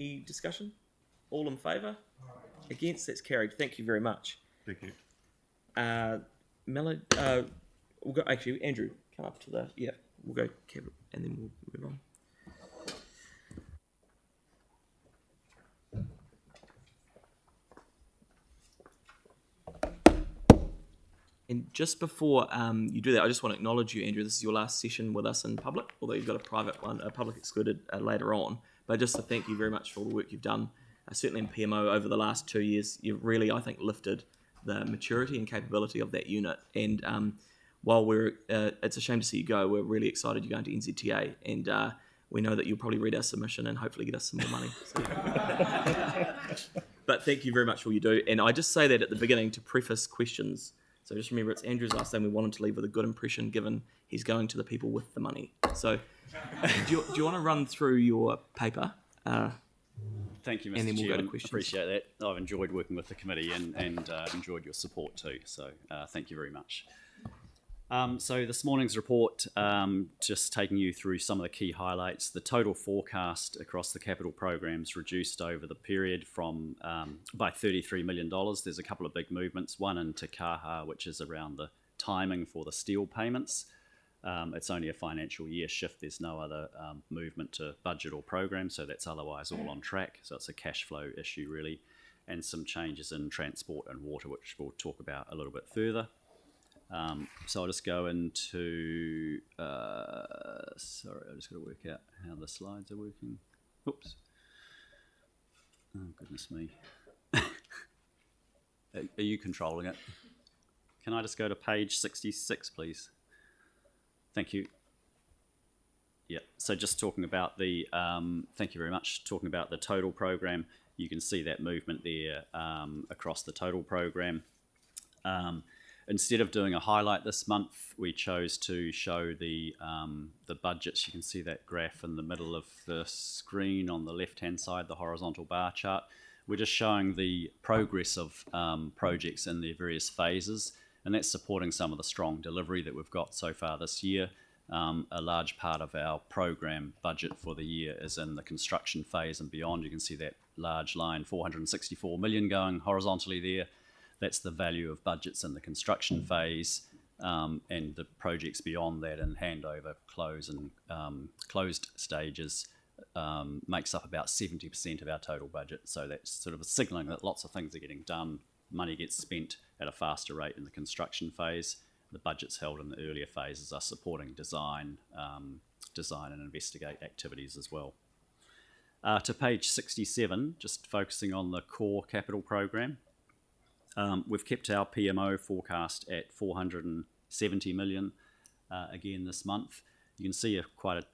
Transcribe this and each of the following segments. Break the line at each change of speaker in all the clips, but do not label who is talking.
Any discussion? All in favour? Against? That's carried. Thank you very much.
Thank you.
We'll go. Actually, Andrew, come up to the. Yeah, we'll go cabinet, and then we'll move on. And just before you do that, I just want to acknowledge you, Andrew. This is your last session with us in public, although you've got a private one, a public excluded later on. But just to thank you very much for all the work you've done, certainly in PMO over the last 2 years. You've really, I think, lifted the maturity and capability of that unit. And while it's a shame to see you go, we're really excited you're going to NZTA. And we know that you'll probably read our submission and hopefully get us some more money. So. But thank you very much for all you do. And I just say that at the beginning to preface questions. So just remember, it's Andrew's last name. We wanted to leave with a good impression, given he's going to the people with the money. So do you want to run through your paper?
Thank you, Mr.
And then we'll
Chair.
go to questions.
Appreciate that. I've enjoyed working with the committee and enjoyed your support too. So thank you very much. So this morning's report, just taking you through some of the key highlights. The total forecast across the capital programs reduced over the period from by $33 million. There's a couple of big movements. One in Te Kaha, which is around the timing for the steel payments. It's only a financial year shift. There's no other movement to budget or program, so that's otherwise all on track. So it's a cash flow issue really, and some changes in transport and water, which we'll talk about a little bit further. So I'll just go into, sorry, I've just got to work out how the slides are working. Oops. Oh, goodness me. Are you controlling it? Can I just go to page 66, please? Thank you. Yeah, so just talking about the, thank you very much, talking about the total program. You can see that movement there across the total program. Instead of doing a highlight this month, we chose to show the budgets. You can see that graph in the middle of the screen on the left-hand side, the horizontal bar chart. We're just showing the progress of projects in their various phases, and that's supporting some of the strong delivery that we've got so far this year. A large part of our program budget for the year is in the construction phase and beyond. You can see that large line, 464 million going horizontally there. That's the value of budgets in the construction phase, and the projects beyond that in handover, close and closed stages makes up about 70% of our total budget. So that's sort of a signalling that lots of things are getting done. Money gets spent at a faster rate in the construction phase. The budgets held in the earlier phases are supporting design and investigate activities as well. To page 67, just focusing on the core capital program. We've kept our PMO forecast at 470 million again this month. You can see quite a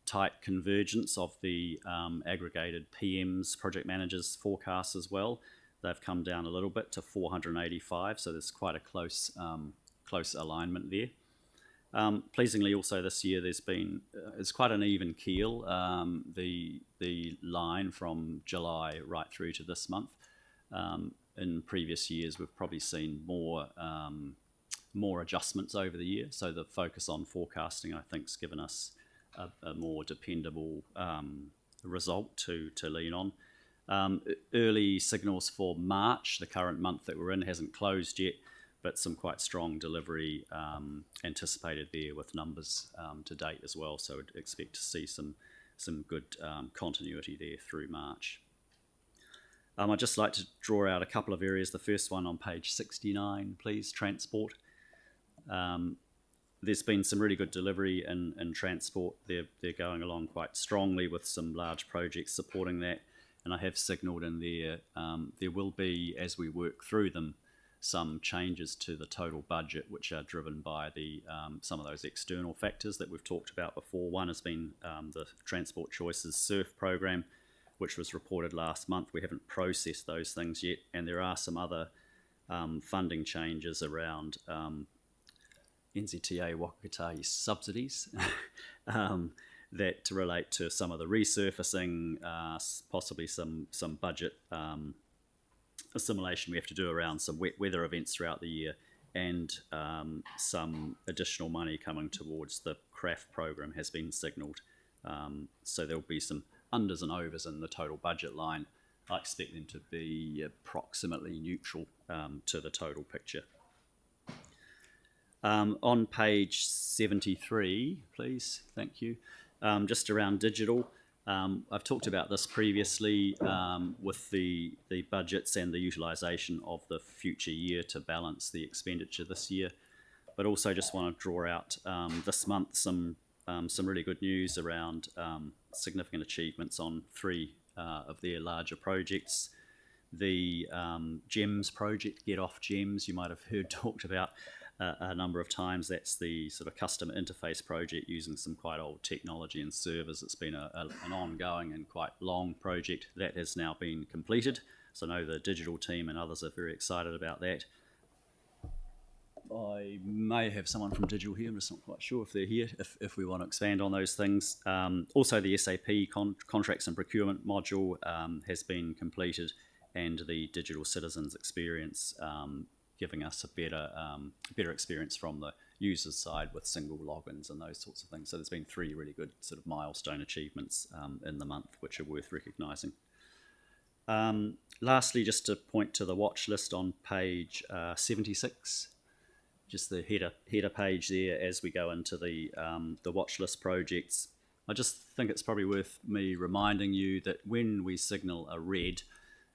tight convergence of the aggregated PMs, project managers forecasts as well. They've come down a little bit to 485, so there's quite a close alignment there. Pleasingly also this year there's been, it's quite an even keel, the line from July right through to this month. In previous years, we've probably seen more adjustments over the year. So the focus on forecasting, I think, has given us a more dependable result to lean on. Early signals for March, the current month that we're in, hasn't closed yet, but some quite strong delivery anticipated there with numbers to date as well. So I'd expect to see some good continuity there through March. I'd just like to draw out a couple of areas. The first one on page 69, please, transport. There's been some really good delivery in transport. They're going along quite strongly with some large projects supporting that. And I have signalled in there will be, as we work through them, some changes to the total budget, which are driven by some of those external factors that we've talked about before. One has been the Transport Choices SURF program, which was reported last month. We haven't processed those things yet, and there are some other funding changes around NZTA Wakatahi subsidies that relate to some of the resurfacing, possibly some budget assimilation we have to do around some wet weather events throughout the year, and some additional money coming towards the CRAF program has been signalled. So there'll be some unders and overs in the total budget line, I expect them to be approximately neutral to the total picture. On page 73, please, thank you, just around digital. I've talked about this previously with the budgets and the utilisation of the future year to balance the expenditure this year, but also just want to draw out this month some really good news around significant achievements on 3 of their larger projects. The GEMS project, Get Off GEMS, you might have heard talked about a number of times. That's the sort of customer interface project using some quite old technology and servers. It's been an ongoing and quite long project that has now been completed. So I know the digital team and others are very excited about that. I may have someone from digital here. I'm just not quite sure if they're here, if we want to expand on those things. Also, the SAP contracts and procurement module has been completed, and the digital citizens experience, giving us a better experience from the user's side with single logins and those sorts of things. So there's been 3 really good sort of milestone achievements in the month, which are worth recognising. Lastly, just to point to the watch list on page 76, just the header page there as we go into the watch list projects. I just think it's probably worth me reminding you that when we signal a red,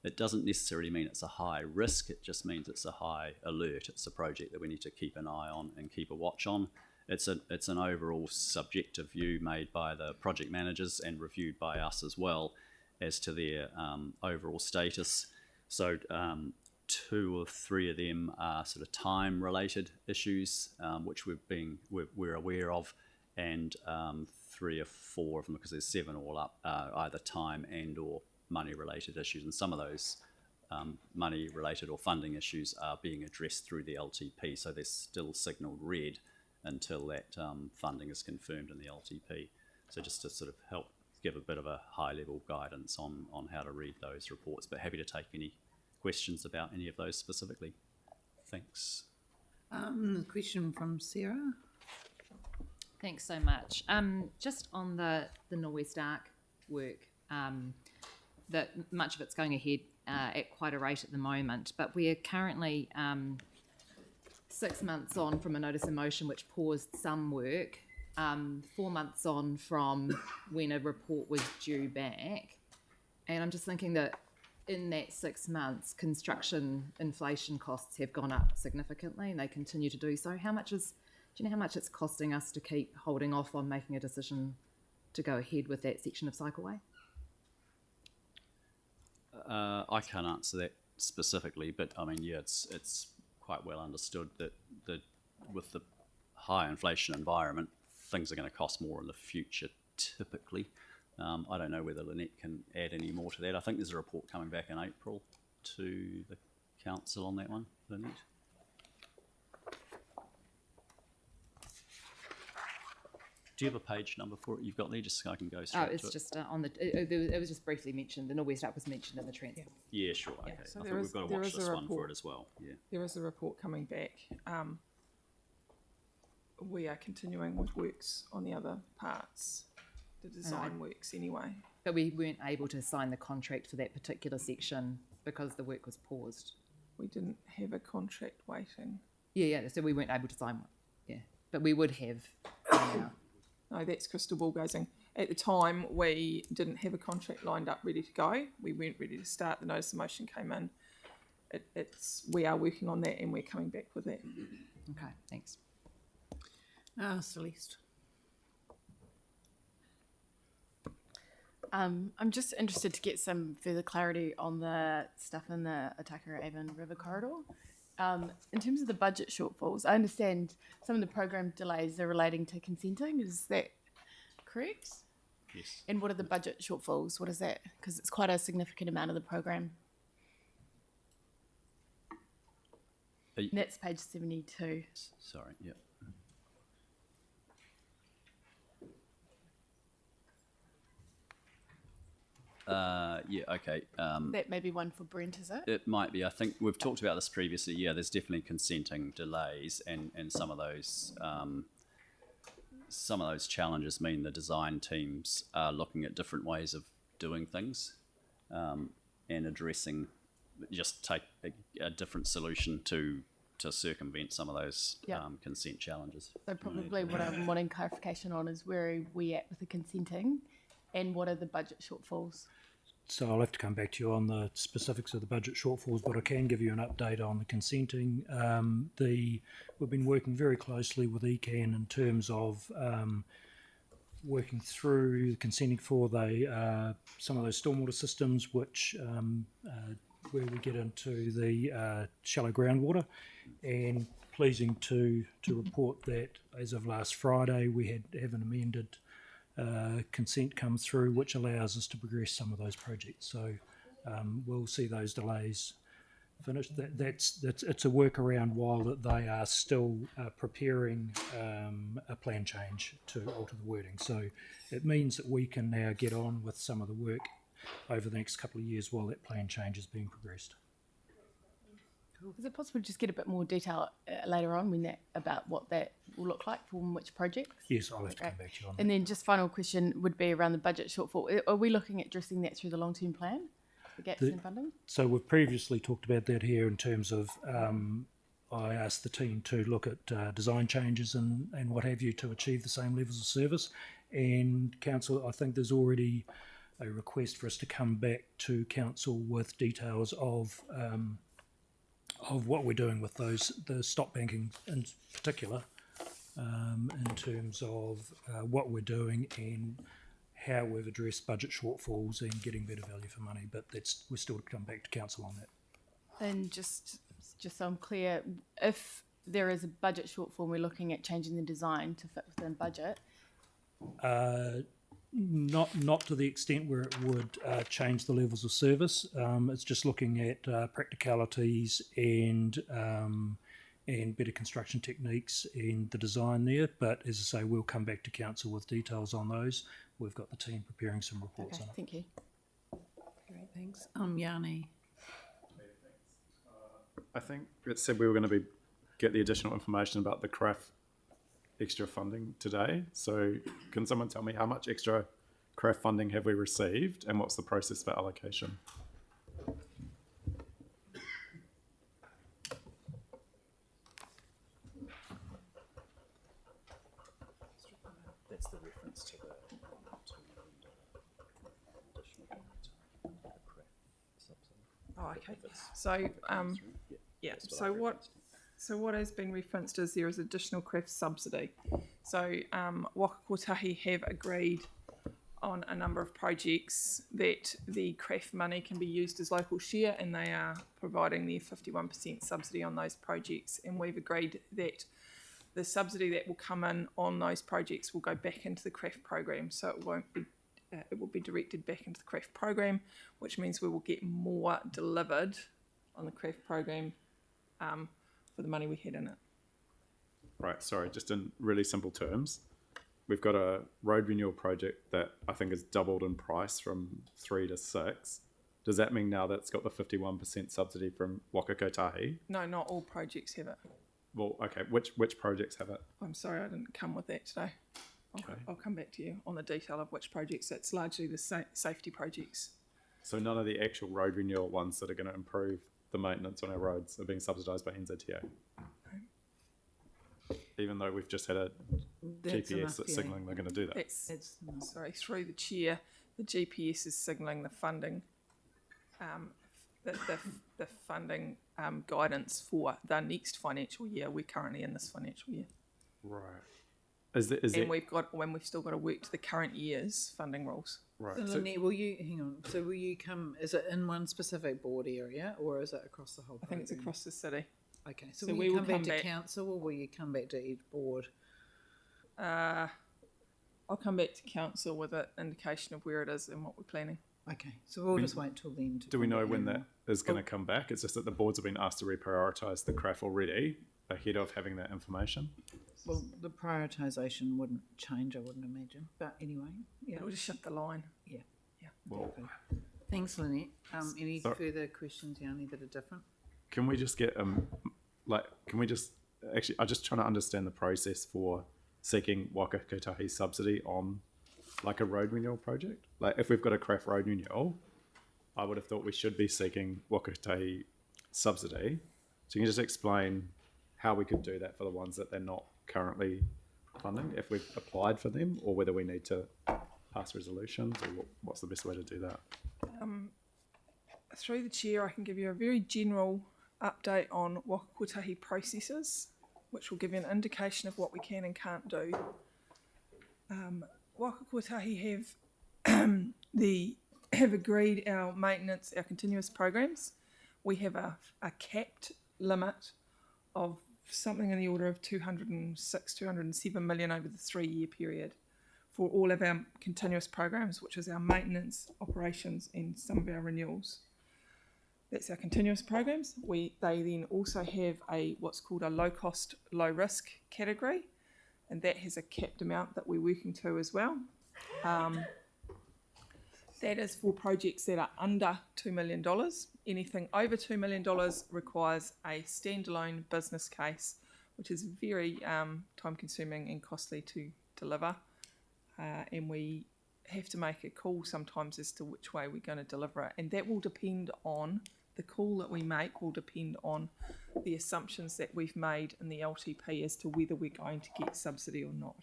it doesn't necessarily mean it's a high risk, it just means it's a high alert. It's a project that we need to keep an eye on and keep a watch on. It's an overall subjective view made by the project managers and reviewed by us as well as to their overall status. So 2 or 3 of them are sort of time-related issues, which we're aware of, and 3 or 4 of them, because there's 7 all up, are either time and or money-related issues, and some of those money-related or funding issues are being addressed through the LTP, so they're still signalled red until that funding is confirmed in the LTP. So just to sort of help give a bit of a high-level guidance on how to read those reports, but happy to take any questions about any of those specifically. Thanks.
Question from Sarah.
Thanks so much. Just on the Norwest Arc work, that much of it's going ahead at quite a rate at the moment, but we are currently 6 months on from a notice of motion which paused some work, 4 months on from when a report was due back, and I'm just thinking that in that 6 months, construction inflation costs have gone up significantly, and they continue to do so. Do you know how much it's costing us to keep holding off on making a decision to go ahead with that section of Cycleway?
I can't answer that specifically, but I mean, yeah, it's quite well understood that with the high inflation environment, things are going to cost more in the future typically. I don't know whether Lynette can add any more to that. I think there's a report coming back in April to the council on that one, Lynette. Do you have a page number for it you've got there, just so I can go straight to it?
It's just on the. It was just briefly mentioned. The Norwest Arc was mentioned in the transcript.
Yeah, sure. Okay.
So
I think we've got to watch this one for it as well. Yeah.
There is a report coming back. We are continuing with works on the other parts, the design works anyway.
But we weren't able to sign the contract for that particular section because the work was paused.
We didn't have a contract waiting.
Yeah. So we weren't able to sign one. Yeah, but we would have. Now.
No, that's crystal ball gazing. At the time, we didn't have a contract lined up ready to go. We weren't ready to start. The notice of motion came in. We are working on that, and we're coming back with that.
Okay, thanks.
Celeste.
I'm just interested to get some further clarity on the stuff in the Otakara Avon River corridor. In terms of the budget shortfalls, I understand some of the program delays are relating to consenting. Is that correct?
Yes.
And what are the budget shortfalls? What is that? Because it's quite a significant amount of the program. And that's page 72.
Sorry, yeah. Yeah, okay.
That may be one for Brent, is it?
It might be. I think we've talked about this previously. Yeah, there's definitely consenting delays, and some of those challenges mean the design teams are looking at different ways of doing things, and addressing, just take a different solution to circumvent some of those
Yeah.
consent challenges.
So probably what I'm wanting clarification on is where are we at with the consenting, and what are the budget shortfalls?
So I'll have to come back to you on the specifics of the budget shortfalls, but I can give you an update on the consenting. We've been working very closely with ECAN in terms of working through consenting for some of those stormwater systems, which where we get into the shallow groundwater, and pleasing to report that as of last Friday we have an amended consent come through, which allows us to progress some of those projects. So we'll see those delays finished. It's a workaround while that they are still preparing a plan change to alter the wording. So it means that we can now get on with some of the work over the next couple of years while that plan change is being progressed.
Is it possible to just get a bit more detail later on about what that will look like for which projects?
Yes, I'll have to come back to you on that.
And then just final question would be around the budget shortfall. Are we looking at addressing that through the long-term plan, the gaps in funding?
So we've previously talked about that here in terms of I asked the team to look at design changes and what have you to achieve the same levels of service. And council, I think there's already a request for us to come back to council with details of what we're doing with the stop banking in particular, in terms of what we're doing and how we've addressed budget shortfalls and getting better value for money. But we're still to come back to council on that.
And just so I'm clear, if there is a budget shortfall and we're looking at changing the design to fit within budget,
Not to the extent where it would change the levels of service. It's just looking at practicalities and better construction techniques and the design there. But as I say, we'll come back to council with details on those. We've got the team preparing some reports
okay,
on it.
thank you.
Great, thanks. Yanni.
I think it said we were going to get the additional information about the CRAF extra funding today. So can someone tell me how much extra CRAF funding have we received and what's the process for allocation?
That's the reference to the additional subsidy.
Oh, okay. So, yeah. So what has been referenced is there is additional CREF subsidy. So Waka Kotahi have agreed on a number of projects that the CREF money can be used as local share, and they are providing their 51% subsidy on those projects. And we've agreed that the subsidy that will come in on those projects will go back into the CREF program. So it won't be it will be directed back into the CREF program, which means we will get more delivered on the CREF program for the money we had in it.
Right, sorry, just in really simple terms, we've got a road renewal project that I think has doubled in price from 3 to 6. Does that mean now that's got the 51% subsidy from Waka Kotahi?
No, not all projects have it.
Well, okay, which projects have it?
I'm sorry, I didn't come with that today. I'll come back to you on the detail of which projects. It's largely the safety projects.
So none of the actual road renewal ones that are going to improve the maintenance on our roads are being subsidised by NZTA? Even though we've just had a GPS that's signalling they're going to do that.
It's sorry, through the chair, the GPS is signalling the funding, the funding guidance for the next financial year. We're currently in this financial year,
Right.
We've still got to work to the current year's funding rules.
Right.
So, Lynette, will you come, is it in one specific board area or is it across the whole
I think it's
program?
across the city.
Okay, so,
So
will
we
you
will
come back
come
to
back-
council or will you come back to each board?
I'll come back to council with an indication of where it is and what we're planning.
Okay, so we'll just wait till then.
Do we know when that is going to come back? It's just that the boards have been asked to reprioritise the CRAF already ahead of having that information.
Well, the prioritisation wouldn't change, I wouldn't imagine. But anyway, yeah.
It'll just shift the line.
Well,
Thanks, Lynette. Any
So-
further questions, Yanni, that are different?
can we just get actually, I'm just trying to understand the process for seeking Waka Kotahi subsidy on like a road renewal project? Like if we've got a craft road renewal, I would have thought we should be seeking Wakatahi subsidy. So you can just explain how we could do that for the ones that they're not currently funding, if we've applied for them, or whether we need to pass resolutions, or what's the best way to do that?
Through the chair, I can give you a very general update on Wakatahi processes, which will give you an indication of what we can and can't do. Wakatahi have agreed our maintenance, our continuous programs. We have a capped limit of something in the order of 206, 207 million over the 3-year period for all of our continuous programs, which is our maintenance, operations, and some of our renewals. That's our continuous programs. They then also have what's called a low cost, low risk category, and that has a capped amount that we're working to as well. That is for projects that are under $2 million. Anything over $2 million requires a standalone business case, which is very time consuming and costly to deliver. And we have to make a call sometimes as to which way we're going to deliver it. And that will depend on, the call that we make will depend on the assumptions that we've made in the LTP as to whether we're going to get subsidy or not.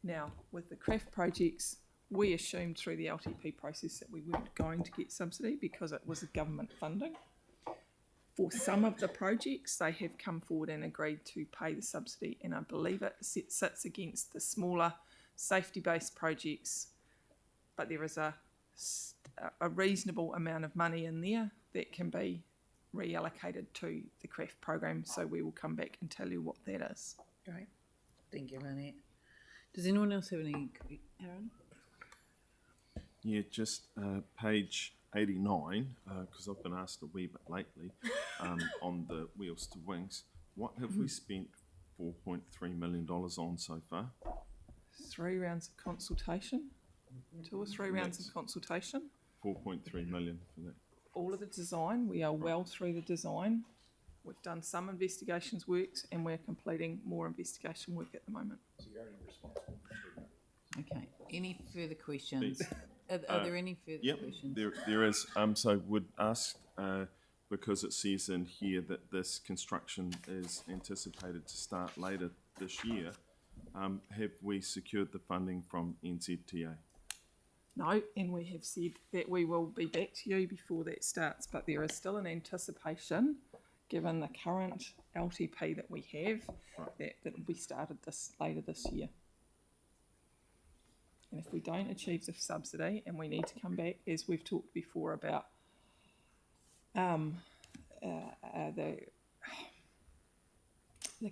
Now, with the craft projects, we assumed through the LTP process that we weren't going to get subsidy because it was a government funding. For some of the projects, they have come forward and agreed to pay the subsidy, and I believe it sits against the smaller safety-based projects, but there is a reasonable amount of money in there that can be reallocated to the craft program, so we will come back and tell you what that is.
Great. Thank you, Lynette. Does anyone else have any? Aaron?
Yeah, just page 89, because I've been asked a wee bit lately, on the Wheels to Wings. What have we spent $4.3 million on so far?
3 rounds of consultation, 2 or 3 rounds of consultation.
4.3 million for that.
All of the design, we are well through the design. We've done some investigations works and we're completing more investigation work at the moment.
So you're only responsible for 2
Okay. Any further questions? Are there any further questions?
There is. So would ask, because it says in here that this construction is anticipated to start later this year, have we secured the funding from NZTA?
No, and we have said that we will be back to you before that starts, but there is still an anticipation, given the current LTP that we have, that will be started later this year. And if we don't achieve the subsidy, and we need to come back, as we've talked before about the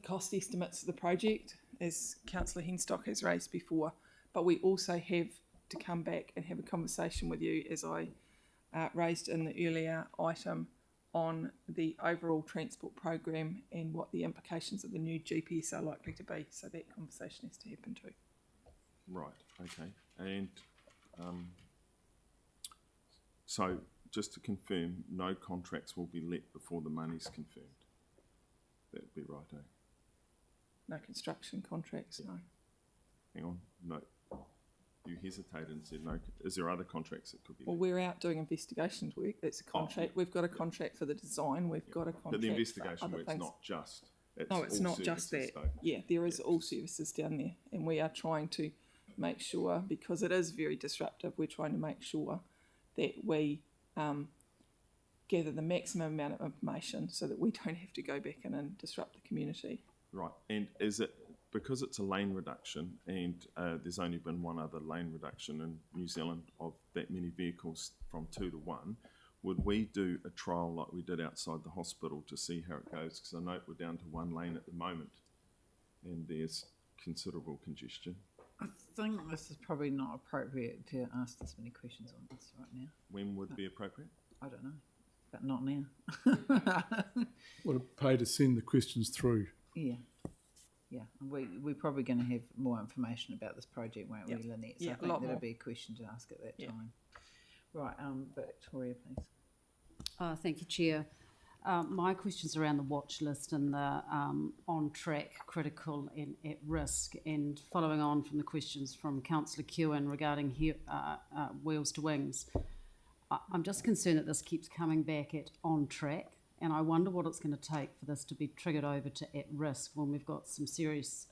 cost estimates of the project, as Councillor Henstock has raised before, but we also have to come back and have a conversation with you, as I raised in the earlier item, on the overall transport program and what the implications of the new GPS are likely to be. So that conversation has to happen too.
Right, okay. And so just to confirm, no contracts will be let before the money's confirmed. That'd be right, eh?
No construction contracts, no.
Hang on, no. You hesitated and said no. Is there other contracts that could be let?
Well, we're out doing investigations work. That's a contract. We've got a contract for the design. We've got a contract
But the
for
investigation
other
work's
things.
not just.
No, it's
all
not just that.
services, though.
Yeah, there is all services down there, and we are trying to make sure, because it is very disruptive, we're trying to make sure that we gather the maximum amount of information so that we don't have to go back in and disrupt the community.
Right, and is it, because it's a lane reduction, and there's only been one other lane reduction in New Zealand of that many vehicles from 2 to 1, would we do a trial like we did outside the hospital to see how it goes? Because I know we're down to 1 lane at the moment, and there's considerable congestion.
I think this is probably not appropriate to ask this many questions on this right now.
When would be appropriate?
I don't know, but not now.
Would it pay to send the questions through?
Yeah. We're probably going to have more information about this project, won't we, Lynette? So
Yeah,
I
a
think
lot
that'll
more.
be a question to ask at that time. Right, Victoria, please.
Thank you, Chair. My question's around the watch list and the on track, critical, and at risk. And following on from the questions from Councillor Kewen regarding Wheels to Wings, I'm just concerned that this keeps coming back at on track. And I wonder what it's going to take for this to be triggered over to at risk when we've got some serious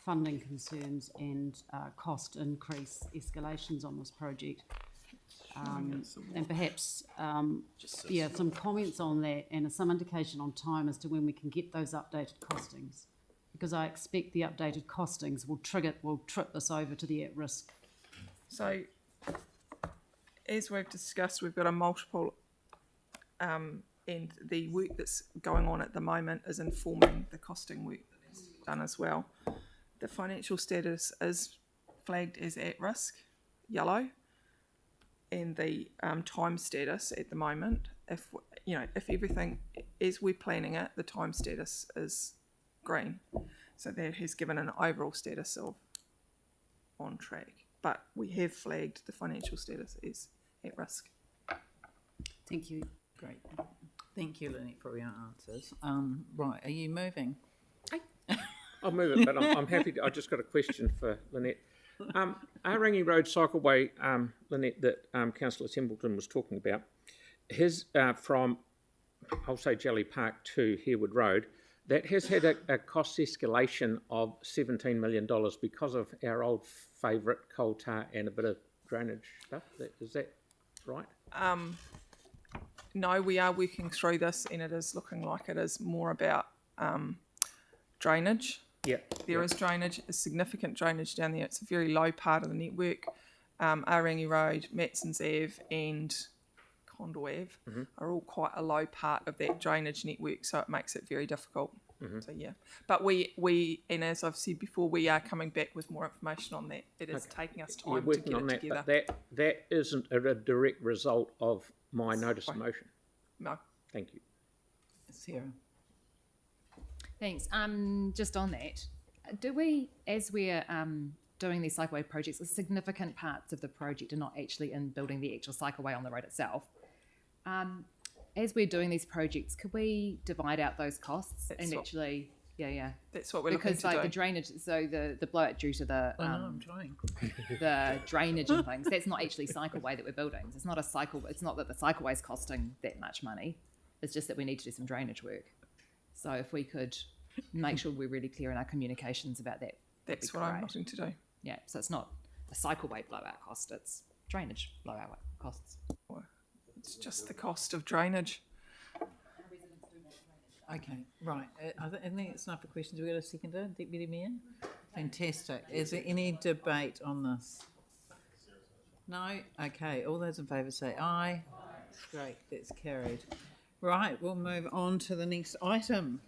funding concerns and cost increase escalations on this project. And perhaps, some comments on that and some indication on time as to when we can get those updated costings. Because I expect the updated costings will trip this over to the at risk.
So, as we've discussed, we've got a multiple, and the work that's going on at the moment is informing the costing work that's done as well. The financial status is flagged as at risk, yellow, and the time status at the moment, if everything as we're planning it, the time status is green. So that has given an overall status of on track. But we have flagged the financial status as at risk.
Thank you.
Great. Thank you, Lynette, for your answers. Right, are you moving?
I'll move it, but I'm happy to. I just got a question for Lynette. Arangi Road cycleway, Lynette, that Councillor Templeton was talking about, his from, I'll say Jelly Park to Harewood Road, that has had a cost escalation of $17 million because of our old favourite coal tar and a bit of drainage stuff. Is that right?
No, we are working through this, and it is looking like it is more about drainage.
Yeah.
There is drainage, a significant drainage down there. It's a very low part of the network. Arangi Road, Matson's Ave and Condor Ave are all quite a low part of that drainage network, so it makes it very difficult. So yeah, but we and as I've said before, we are coming back with more information on that. It is taking us time to get it together.
But that isn't a direct result of my notice of motion.
No.
Thank you.
Sarah.
Thanks. Just on that, do we, as we're doing these cycleway projects, the significant parts of the project are not actually in building the actual cycleway on the road itself. As we're doing these projects, could we divide out those costs That's
what we're looking to
because like
do.
the drainage, so the blowout due to the
I'm trying.
the drainage and things, that's not actually cycleway that we're building. It's not it's not that the cycleway is costing that much money. It's just that we need to do some drainage work. So if we could make sure we're really clear in our communications about that.
That's what I'm looking to do.
Yeah, so it's not a cycleway blowout cost, it's drainage blowout costs.
It's just the cost of drainage.
Okay, right. I think it's enough for questions. We've got a seconder, Deputy Mayor. Fantastic. Is there any debate on this? No? Okay, all those in favour say aye. Great, that's carried. Right, we'll move on to the next item.